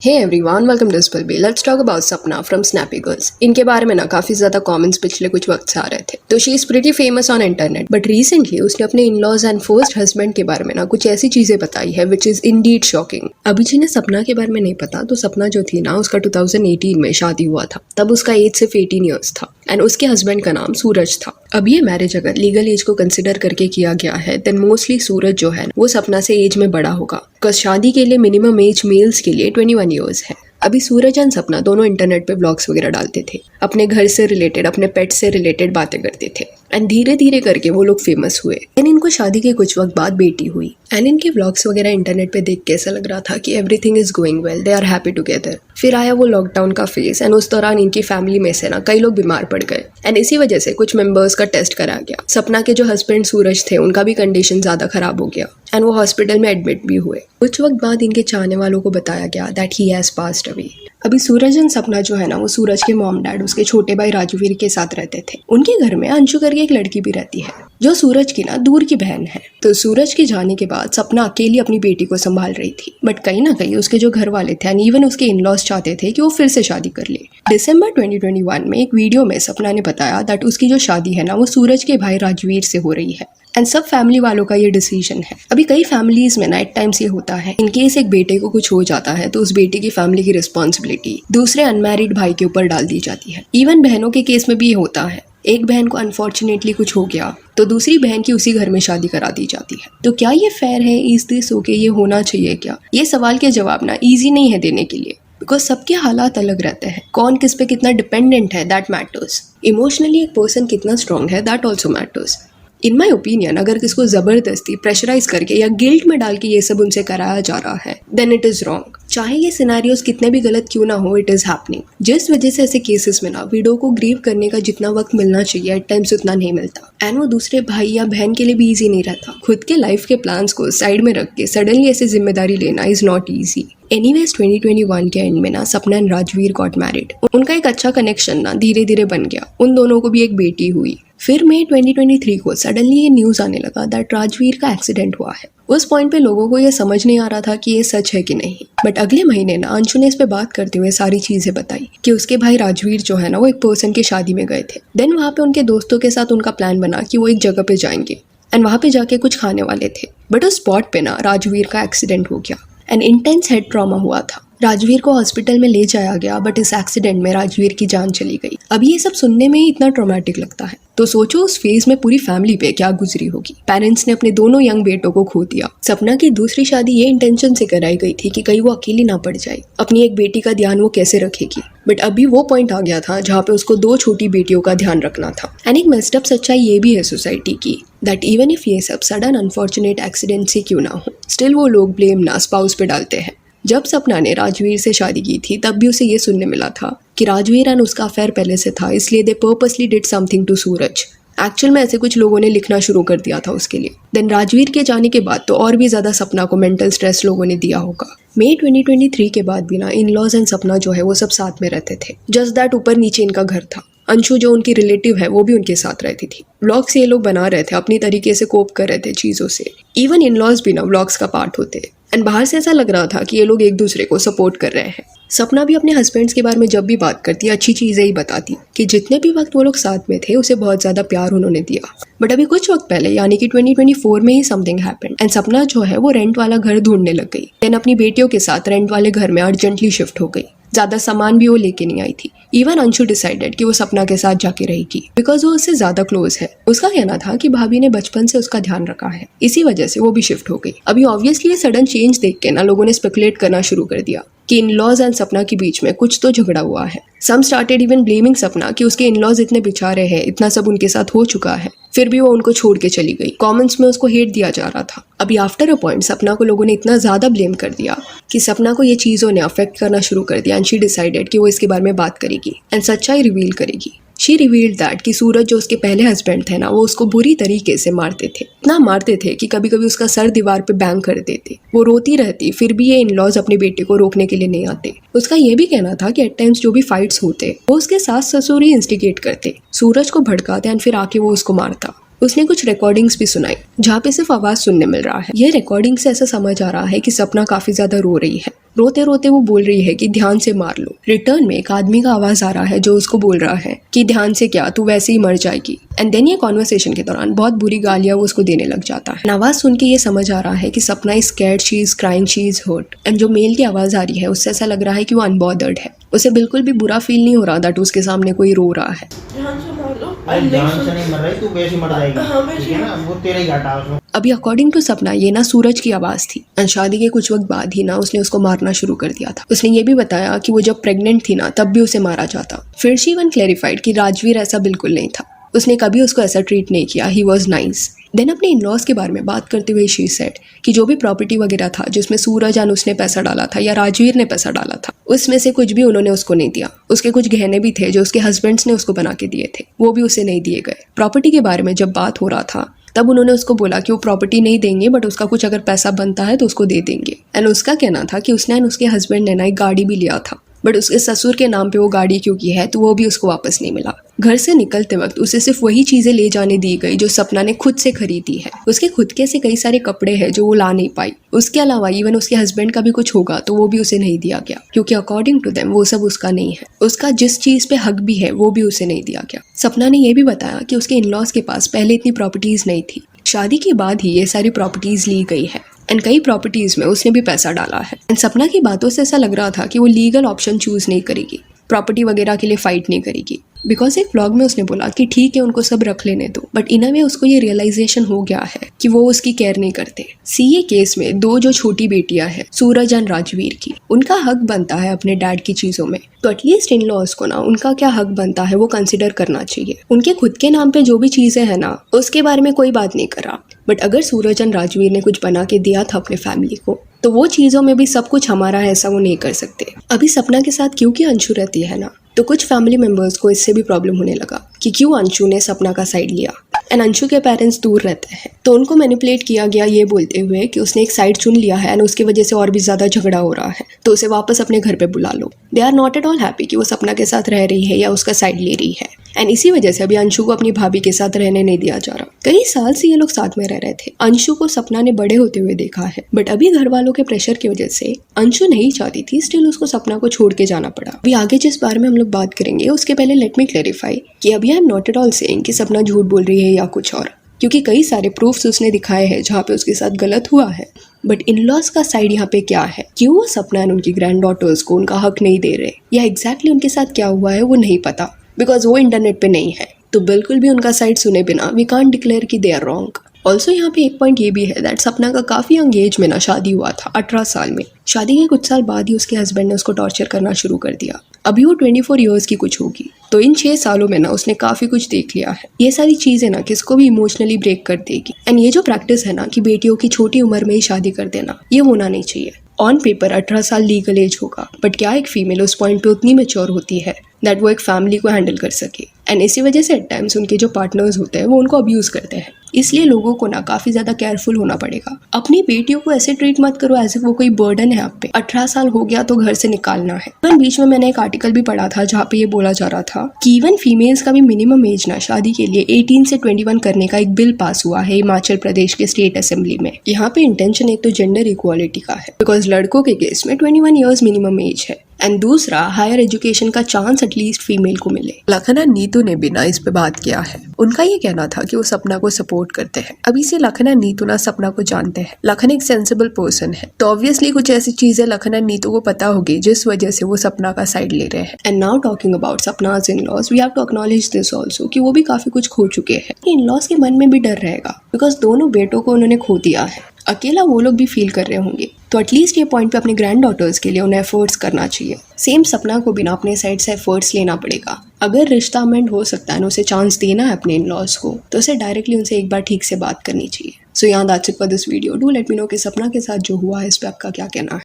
Hey everyone, welcome to Spill Bee. Let's talk about Sapna from Snappy Girls. इनके बारे में ना काफी ज्यादा कमेंट्स पिछले कुछ वक्त से आ रहे थे। तो she is pretty famous on internet, but recently उसने अपने in-laws and first husband के बारे में ना कुछ ऐसी चीजें बताई है विच इज इंडीड शॉकिंग। अभी जिन्हें सपना के बारे में नहीं पता, तो सपना जो थी ना, उसका 2018 में शादी हुआ था। तब उसका एज सिर्फ 18 ईयर्स था एंड उसके हस्बैंड का नाम सूरज था। अब ये मैरिज अगर लीगल एज को कंसिडर करके किया गया है, देन मोस्टली सूरज जो है वो सपना से एज में बड़ा होगा, बिकॉज शादी के लिए मिनिमम एज मेल्स के लिए 21 ईयर्स है। अभी सूरज एंड सपना दोनों इंटरनेट पे ब्लॉग्स वगैरह डालते थे, अपने घर से रिलेटेड, अपने पेट से रिलेटेड बातें करते थे एंड धीरे धीरे करके वो लोग फेमस हुए। एंड इनको शादी के कुछ वक्त बाद बेटी हुई एंड इनके व्लॉग्स वगैरह इंटरनेट पे देख के ऐसा लग रहा था कि everything is going well, they are happy together. फिर आया वो लॉकडाउन का फेज एंड उस दौरान इनकी फैमिली में से ना कई लोग बीमार पड़ गए एंड इसी वजह से कुछ मेंबर्स का टेस्ट कराया गया। सपना के जो हस्बैंड सूरज थे उनका भी कंडीशन ज्यादा खराब हो गया एंड वो हॉस्पिटल में एडमिट भी हुए। कुछ वक्त बाद इनके चाहने वालों को बताया गया that he has passed away. अभी सूरज एंड सपना जो है ना, वो सूरज के मॉम डैड उसके छोटे भाई राजवीर के साथ रहते थे। उनके घर में अंशु करके एक लड़की भी रहती है जो सूरज की ना दूर की बहन है। तो सूरज के जाने के बाद सपना अकेली अपनी बेटी को संभाल रही थी, बट कहीं ना कहीं उसके जो घर वाले थे एंड इवन उसके इन लॉज चाहते थे कि वो फिर से शादी कर ले। दिसंबर 2021 में एक वीडियो में सपना ने बताया दैट उसकी जो शादी है ना, वो सूरज के भाई राजवीर से हो रही है एंड सब फैमिली वालों का ये डिसीजन है। अभी कई फैमिलीज में नाइट टाइम्स ये होता है, इनकेस एक बेटे को कुछ हो जाता है तो उस बेटे की फैमिली की रिस्पॉन्सिबिलिटी दूसरे अनमैरिड भाई के ऊपर डाल दी जाती है। इवन बहनों के केस में भी ये होता है, एक बहन को अनफॉर्चुनेटली कुछ हो गया तो दूसरी बहन की उसी घर में शादी करा दी जाती है। तो क्या ये फेयर है? Is this okay? ये होना चाहिए क्या? ये सवाल के जवाब ना ईजी नहीं है देने के लिए, बिकॉज सबके हालात अलग रहते हैं। कौन किस पे कितना डिपेंडेंट है दैट मैटर्स। इमोशनली एक पर्सन कितना स्ट्रांग है that also matters. In my opinion, अगर किसको जबरदस्ती प्रेशराइज करके या गिल्ट में डाल के ये सब उनसे कराया जा रहा है, देन इट इज रॉन्ग। चाहे ये सिनेरियोस कितने भी गलत क्यों ना हो, इट इज हैपनिंग। जिस वजह से ऐसे केसेस में ना विडो को ग्रीव करने का जितना वक्त मिलना चाहिए एट टाइम्स उतना नहीं मिलता एंड वो दूसरे भाई या बहन के लिए भी ईजी नहीं रहता। खुद के लाइफ के प्लान्स को साइड में रख के सडनली ऐसे जिम्मेदारी लेना इज नॉट ईजी। एनीवेज 2021 के एंड में ना सपना एंड राजवीर गॉट मैरिड। उनका एक अच्छा कनेक्शन ना धीरे धीरे बन गया। उन दोनों को भी एक बेटी हुई। फिर मई 2023 को सडनली ये न्यूज आने लगा दैट राजवीर का एक्सीडेंट हुआ है। उस पॉइंट पे लोगों को ये समझ नहीं आ रहा था कि ये सच है कि नहीं, बट अगले महीने ना अंशु ने इस पे बात करते हुए सारी चीजें बताई कि उसके भाई राजवीर जो है ना, वो एक पर्सन की शादी में गए थे। देन वहाँ पे उनके दोस्तों के साथ उनका प्लान बना कि वो एक जगह पे जाएंगे एंड वहाँ पे जाके कुछ खाने वाले थे, बट उस स्पॉट पे ना राजवीर का एक्सीडेंट हो गया एंड इंटेंस हेड ट्रॉमा हुआ था। राजवीर को हॉस्पिटल में ले जाया गया, बट इस एक्सीडेंट में राजवीर की जान चली गई। अभी ये सब सुनने में ही इतना ट्रॉमेटिक लगता है, तो सोचो उस फेज में पूरी फैमिली पे क्या गुजरी होगी। पेरेंट्स ने अपने दोनों यंग बेटों को खो दिया। सपना की दूसरी शादी ये इंटेंशन से कराई गई थी कि कहीं वो अकेली ना पड़ जाए, अपनी एक बेटी का ध्यान वो कैसे रखेगी। बट अभी वो पॉइंट आ गया था जहाँ पे उसको 2 छोटी बेटियों का ध्यान रखना था। एंड एक मेस्ड अप सच्चाई ये भी है सोसाइटी की दैट इवन इफ ये सब सडन अनफॉर्चुनेट एक्सीडेंट से क्यों ना हो, स्टिल वो लोग ब्लेम ना स्पाउस पे डालते हैं। जब सपना ने राजवीर से शादी की थी तब भी उसे ये सुनने मिला था कि राजवीर एंड उसका अफेयर पहले से था, इसलिए they purposely did something to Suraj. Actual में ऐसे कुछ लोगों ने लिखना शुरू कर दिया था उसके लिए। देन राजवीर के जाने के बाद तो और भी ज्यादा सपना को मेंटल स्ट्रेस लोगों ने दिया होगा। मई 2023 के बाद भी ना इन लॉज एंड सपना जो है वो सब साथ में रहते थे। जस्ट दैट ऊपर नीचे इनका घर था। अंशु जो उनकी रिलेटिव है वो भी उनके साथ रहती थी। व्लॉग्स ये लोग बना रहे थे, अपनी तरीके से कोप कर रहे थे चीज़ों से। इवन इन लॉज भी ना व्लॉग्स का पार्ट होते एंड बाहर से ऐसा लग रहा था कि ये लोग एक दूसरे को सपोर्ट कर रहे हैं। सपना भी अपने हस्बैंड्स के बारे में जब भी बात करती है अच्छी चीज़ें ही बताती कि जितने भी वक्त वो लोग साथ में थे उसे बहुत ज़्यादा प्यार उन्होंने दिया। बट अभी कुछ वक्त पहले यानी कि 2024 में ही समथिंग हैपेंड एंड सपना जो है वो रेंट वाला घर ढूंढने लग गई। देन अपनी बेटियों के साथ रेंट वाले घर में अर्जेंटली शिफ्ट हो गई। ज्यादा सामान भी वो लेके नहीं आई थी। इवन अंशु डिसाइडेड कि वो सपना के साथ जाके रहेगी बिकॉज वो उससे ज्यादा क्लोज है। उसका कहना था कि भाभी ने बचपन से उसका ध्यान रखा है, इसी वजह से वो भी शिफ्ट हो गई। अभी ऑब्वियसली ये सडन चेंज देख के ना लोगों ने स्पेकुलेट करना शुरू कर दिया कि इन लॉज एंड सपना के बीच में कुछ तो झगड़ा हुआ है। सम स्टार्टेड इवन ब्लेमिंग सपना कि उसके इन लॉज इतने बेचारे हैं, इतना सब उनके साथ हो चुका है, फिर भी वो उनको छोड़ के चली गई। कमेंट्स में उसको हेट दिया जा रहा था। अभी आफ्टर अ पॉइंट सपना को लोगों ने इतना ज्यादा ब्लेम कर दिया कि सपना को ये चीजों ने अफेक्ट करना शुरू कर दिया एंड शी डिसाइडेड कि वो इसके बारे में बात करेगी एंड सच्चाई रिवील करेगी। शी रिवील्ड दैट कि सूरज जो उसके पहले हस्बैंड थे ना, वो उसको बुरी तरीके से मारते थे। इतना मारते थे कि कभी कभी उसका सर दीवार पे बैंग कर देते। वो रोती रहती, फिर भी ये इन लॉज अपने बेटे को रोकने के लिए नहीं आते। उसका ये भी कहना था कि एट टाइम्स जो भी फाइट्स होते वो उसके सास ससुर ही इंस्टिगेट करते, सूरज को भड़काते एंड फिर आके वो उसको मारता। उसने कुछ रिकॉर्डिंग्स भी सुनाई जहाँ पे सिर्फ आवाज सुनने मिल रहा है। ये रिकॉर्डिंग से ऐसा समझ आ रहा है कि सपना काफी ज्यादा रो रही है। रोते रोते वो बोल रही है कि ध्यान से मार लो। रिटर्न में एक आदमी का आवाज आ रहा है जो उसको बोल रहा है कि ध्यान से क्या, तू वैसे ही मर जाएगी। एंड देन ये कॉन्वर्सेशन के दौरान बहुत बुरी गालियां वो उसको देने लग जाता है। आवाज सुन के ये समझ आ रहा है कि Sapna is scared, she is crying, she is hurt. And जो मेल की आवाज आ रही है उससे ऐसा लग रहा है कि वो अनबॉदर्ड है। उसे बिल्कुल भी बुरा फील नहीं हो रहा दैट उसके सामने कोई रो रहा है। ध्यान से मार लो। ध्यान से नहीं मर रही, तू वैसे मर जाएगी, ठीक है ना, वो तेरा ही घाटा है उसमें। अभी अकॉर्डिंग टू सपना ये ना सूरज की आवाज थी। एंड शादी के कुछ वक्त बाद ही ना उसने उसको मारना शुरू कर दिया था। उसने ये भी बताया कि वो जब प्रेग्नेंट थी ना तब भी उसे मारा जाता। फिर शी वन क्लैरिफाइड कि राजवीर ऐसा बिल्कुल नहीं था, उसने कभी उसको ऐसा ट्रीट नहीं किया, ही वॉज नाइस। देन अपने इन लॉज के बारे में बात करते हुए शी सेड कि जो भी प्रॉपर्टी वगैरह था जिसमें सूरज और उसने पैसा डाला था या राजवीर ने पैसा डाला था, उसमें से कुछ भी उन्होंने उसको नहीं दिया। उसके कुछ गहने भी थे जो उसके हस्बैंड्स ने उसको बना के दिए थे, वो भी उसे नहीं दिए गए। प्रॉपर्टी के बारे में जब बात हो रहा था तब उन्होंने उसको बोला कि वो प्रॉपर्टी नहीं देंगे बट उसका कुछ अगर पैसा बनता है तो उसको दे देंगे। एंड उसका कहना था कि उसने उसके हस्बैंड ने ना एक गाड़ी भी लिया था बट उसके ससुर के नाम पे वो गाड़ी क्योंकि है तो वो भी उसको वापस नहीं मिला। घर से निकलते वक्त उसे सिर्फ वही चीजें ले जाने दी गई जो सपना ने खुद से खरीदी है। उसके खुद के से कई सारे कपड़े हैं जो वो ला नहीं पाई। उसके अलावा इवन उसके हस्बैंड का भी कुछ होगा तो वो भी उसे नहीं दिया गया क्योंकि अकॉर्डिंग टू देम वो सब उसका नहीं है। उसका जिस चीज पे हक भी है वो भी उसे नहीं दिया गया। सपना ने यह भी बताया कि उसके इन-लॉज के पास पहले इतनी प्रॉपर्टीज नहीं थी, शादी के बाद ही ये सारी प्रॉपर्टीज ली गई है। एंड कई प्रॉपर्टीज में उसने भी पैसा डाला है। एंड सपना की बातों से ऐसा लग रहा था कि वो लीगल ऑप्शन चूज नहीं करेगी, प्रॉपर्टी वगैरह के लिए फाइट नहीं करेगी। बिकॉज एक व्लॉग में उसने बोला कि ठीक है उनको सब रख लेने दो, बट इन अ वे उसको ये रियलाइजेशन हो गया है कि वो उसकी केयर नहीं करते। सीए केस में दो जो छोटी बेटियां हैं सूरज एंड राजवीर की, उनका हक बनता है अपने डैड की चीजों में, तो एटलीस्ट इन लॉज को ना उनका क्या हक बनता है वो कंसिडर करना चाहिए। उनके खुद के नाम पे जो भी चीजें हैं ना उसके बारे में कोई बात नहीं करा, बट अगर सूरज एंड राजवीर ने कुछ बना के दिया था अपने फैमिली को तो वो चीजों में भी सब कुछ हमारा है ऐसा वो नहीं कर सकते। अभी सपना के साथ क्योंकि अंशु रहती है ना तो कुछ फैमिली मेंबर्स को इससे भी प्रॉब्लम होने लगा कि क्यों अंशु ने सपना का साइड लिया। एंड अंशु के पेरेंट्स दूर रहते हैं तो उनको मैनिपुलेट किया गया ये बोलते हुए कि उसने एक साइड चुन लिया है एंड उसकी वजह से और भी ज्यादा झगड़ा हो रहा है तो उसे वापस अपने घर पे बुला लो। They are not at all happy कि वो सपना के साथ रह रही है या उसका साइड ले रही है। एंड इसी वजह से अभी अंशु को अपनी भाभी के साथ रहने नहीं दिया जा रहा। कई साल से ये लोग साथ में रह रहे थे। अंशु को सपना ने बड़े होते हुए देखा है बट अभी घर वालों के प्रेशर की वजह से अंशु नहीं चाहती थी, स्टिल उसको सपना को छोड़ के जाना पड़ा। अभी आगे जिस बारे में हम लोग बात करेंगे उसके पहले लेट मी क्लैरिफाई कि अभी I am not at all saying कि सपना झूठ बोल रही है या कुछ और, क्योंकि कई सारे प्रूफ्स उसने दिखाए हैं जहाँ पे उसके साथ गलत हुआ है। बट इन लॉज का साइड यहाँ पे क्या है, क्यों वो सपना एंड उनकी ग्रैंड डॉटर्स को उनका हक नहीं दे रहे या एग्जैक्टली उनके साथ क्या हुआ है वो नहीं पता बिकॉज वो इंटरनेट पे नहीं है। तो बिल्कुल भी उनका साइड सुने बिना वी कांट डिक्लेयर कि दे आर रॉन्ग। ऑल्सो यहाँ पे एक पॉइंट ये भी है दैट सपना का काफी यंग एज में ना शादी हुआ था, 18 साल में। शादी के कुछ साल बाद ही उसके हस्बैंड ने उसको टॉर्चर करना शुरू कर दिया। अभी वो 24 ईयर्स की कुछ होगी तो इन 6 सालों में ना उसने काफी कुछ देख लिया है। ये सारी चीजें ना किसको भी इमोशनली ब्रेक कर देगी। एंड ये जो प्रैक्टिस है ना कि बेटियों की छोटी उम्र में ही शादी कर देना, ये होना नहीं चाहिए। ऑन पेपर 18 साल लीगल एज होगा बट क्या एक फीमेल उस पॉइंट पे उतनी मैच्योर होती है दैट वो एक फैमिली को हैंडल कर सके। एंड इसी वजह से एट टाइम्स उनके जो पार्टनर्स होते हैं वो उनको अब्यूज करते हैं। इसलिए लोगों को ना काफी ज्यादा केयरफुल होना पड़ेगा। अपनी बेटियों को ऐसे ट्रीट मत करो एज इफ वो कोई बर्डन है आप पे। 18 साल हो गया तो घर से निकालना है। इवन बीच में मैंने एक आर्टिकल भी पढ़ा था जहाँ पे ये बोला जा रहा था कि इवन फीमेल्स का भी मिनिमम एज ना शादी के लिए 18 से 21 करने का एक बिल पास हुआ है हिमाचल प्रदेश के स्टेट असेंबली में। यहाँ पे इंटेंशन एक तो जेंडर इक्वालिटी का है बिकॉज लड़कों के केस में 21 ईयर्स मिनिमम एज है एंड दूसरा हायर एजुकेशन का चांस एटलीस्ट फीमेल को मिले। लखन एंड नीतू ने भी ना इस पे बात किया है। उनका ये कहना था कि वो सपना को सपोर्ट करते हैं। अभी से लखन एंड नीतू ना सपना को जानते हैं। लखन एक सेंसिबल पर्सन है तो ऑब्वियसली कुछ ऐसी चीजें लखन एंड नीतू को पता होगी जिस वजह से वो सपना का साइड ले रहे हैं। And now talking about Sapna's in laws, we have to acknowledge this also कि वो भी काफी कुछ खो चुके हैं। इन लॉज के मन में भी डर रहेगा बिकॉज दोनों बेटों को उन्होंने खो दिया है। अकेला वो लोग भी फील कर रहे होंगे तो एटलीस्ट ये पॉइंट पे अपने ग्रैंड डॉटर्स के लिए उन्हें एफर्ट्स करना चाहिए। सेम सपना को बिना अपने साइड से एफर्ट्स लेना पड़ेगा। अगर रिश्ता अमेंड हो सकता है ना उसे चांस देना है अपने इन लॉज को तो उसे डायरेक्टली उनसे एक बार ठीक से बात करनी चाहिए। सो यहाँ that's it for this video. Do let me know कि सपना के साथ जो हुआ है इस पे आपका क्या कहना है।